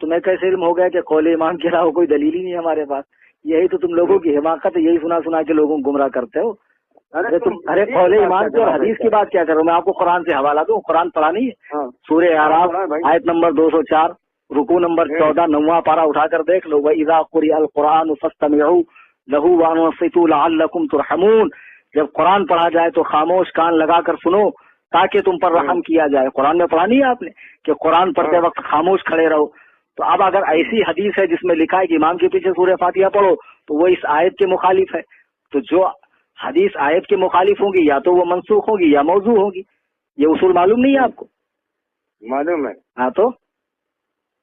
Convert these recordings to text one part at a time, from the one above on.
تمہیں کیسے علم ہو گیا کہ قول امام کے علاوہ کوئی دلیل ہی نہیں ہے ہمارے پاس؟ یہی تو تم لوگوں کی حماقت ہے، یہی سنا سنا کے لوگوں کو گمراہ کرتے ہو۔ ارے قول امام کی اور حدیث کی بات کیا کرو؟ میں آپ کو قرآن سے حوالہ دوں، قرآن پڑھا نہیں ہے؟ سورہ اعراف آیت نمبر 204 رکوع نمبر 14 9واں پارہ اٹھا کر دیکھ لو، وَإِذَا قُرِئَ الْقُرْآنُ فَاسْتَمِعُوا لَهُ وَأَنصِتُوا لَعَلَّكُمْ تُرْحَمُونَ۔ جب قرآن پڑھا جائے تو خاموش کان لگا کر سنو تاکہ تم پر رحم کیا جائے۔ قرآن میں پڑھا نہیں ہے آپ نے کہ قرآن پڑھتے وقت خاموش کھڑے رہو؟ تو اب اگر ایسی حدیث ہے جس میں لکھا ہے کہ امام کے پیچھے سورہ فاتحہ پڑھو تو وہ اس آیت کے مخالف ہے۔ تو جو حدیث آیت کے مخالف ہوں گی یا تو وہ منسوخ ہوگی یا موضوع ہوگی۔ یہ اصول معلوم نہیں ہے آپ کو؟ معلوم ہے۔ ہاں تو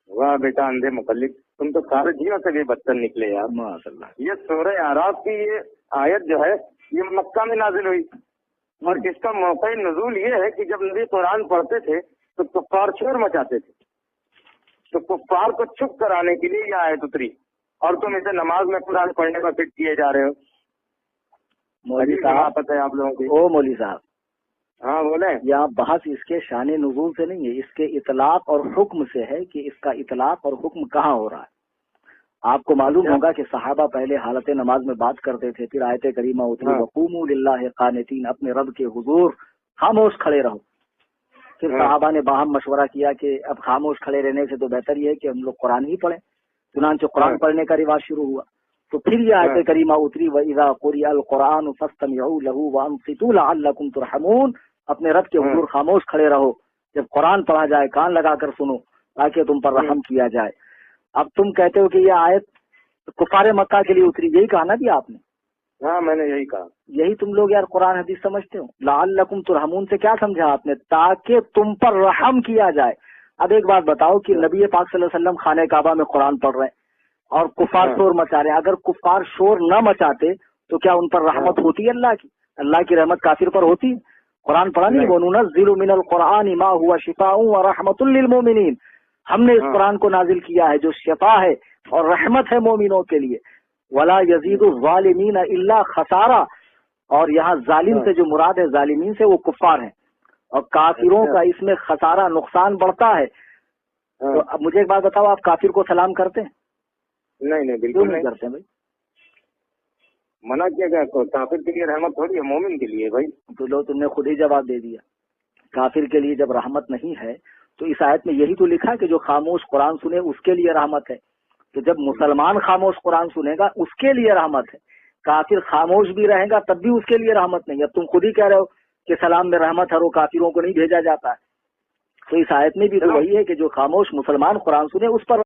واہ بیٹا اندھے مقلد، تم تو سارے جیوں سے بھی بدتر نکلے یار۔ ماشاء اللہ۔ یہ سورہ اعراف کی یہ آیت جو ہے یہ مکہ میں نازل ہوئی، اور اس کا موقع نزول یہ ہے کہ جب نبی قرآن پڑھتے تھے تو کفار شور مچاتے تھے، تو کفار کو چپ کرانے کے لیے یہ آیت اتری، اور تم اسے نماز میں قرآن پڑھنے کا فٹ کیے جا رہے ہو۔ مولوی صاحب، پتہ ہے آپ لوگوں کی؟ او مولوی صاحب، ہاں بولیں۔ یہاں بحث اس کے شان نزول سے نہیں ہے، اس کے اطلاق اور حکم سے ہے کہ اس کا اطلاق اور حکم کہاں ہو رہا ہے۔ آپ کو معلوم ہوگا کہ صحابہ پہلے حالت نماز میں بات کرتے تھے، پھر آیت کریمہ اتری وقوموا للہ قانتین، اپنے رب کے حضور خاموش کھڑے رہو۔ پھر صحابہ نے باہم مشورہ کیا کہ اب خاموش کھڑے رہنے سے تو بہتر یہ ہے کہ ہم لوگ قرآن ہی پڑھیں، چنانچہ قرآن پڑھنے کا رواج شروع ہوا۔ تو پھر یہ آیت کریمہ اتری وَإِذَا قُرِئَ الْقُرْآنُ فَاسْتَمِعُوا لَهُ وَأَنصِتُوا لَعَلَّكُمْ تُرْحَمُونَ۔ اپنے رب کے حضور خاموش کھڑے رہو، جب قرآن پڑھا جائے کان لگا کر سنو تاکہ تم پر رحم کیا جائے۔ اب تم کہتے ہو کہ یہ آیت کفار مکہ کے لیے اتری، یہی کہا نا جی آپ نے؟ ہاں میں نے یہی کہا۔ یہی تم لوگ یار قرآن حدیث سمجھتے ہو۔ لعلکم ترحمون سے کیا سمجھا آپ نے؟ تاکہ تم پر رحم کیا جائے۔ اب ایک بات بتاؤ کہ نبی پاک صلی اللہ علیہ وسلم خانہ کعبہ میں قرآن پڑھ رہے ہیں اور کفار شور مچا رہے ہیں، اگر کفار شور نہ مچاتے تو کیا ان پر رحمت ہوتی ہے اللہ کی؟ اللہ کی رحمت کافر پر ہوتی ہے؟ قرآن پڑھا نہیں؟ وَنُنَزِّلُ مِنَ الْقُرْآنِ مَا هُوَ شِفَاءٌ وَرَحْمَةٌ لِّلْمُؤْمِنِينَ۔ ہم نے اس قرآن کو نازل کیا ہے جو شفا ہے اور رحمت ہے مومنوں کے لیے۔ وَلَا يَزِيدُ الظَّالِمِينَ إِلَّا خَسَارًا، اور یہاں ظالم سے جو مراد ہے ظالمین سے وہ کفار ہیں، اور کافروں کا اس میں خسارہ نقصان بڑھتا ہے۔ تو اب مجھے ایک بات بتاؤ، آپ کافر کو سلام کرتے ہیں؟ نہیں بالکل نہیں کرتے بھائی۔ منع کیا گیا، کافر کے لیے رحمت تھوڑی ہے، مومن کے لیے بھائی۔ تو لو تم نے خود ہی جواب دے دیا، کافر کے لیے جب رحمت نہیں ہے تو اس آیت میں یہی تو لکھا ہے کہ جو خاموش قرآن سنے اس کے لیے رحمت ہے۔ تو جب مسلمان خاموش قرآن سنے گا اس کے لیے رحمت ہے، کافر خاموش بھی رہے گا تب بھی اس کے لیے رحمت نہیں۔ اب تم خود ہی کہہ رہے ہو کہ سلام میں رحمت ہے اور کافروں کو نہیں بھیجا جاتا ہے، تو اس آیت میں بھی تو وہی ہے کہ جو خاموش مسلمان قرآن سنے اس پر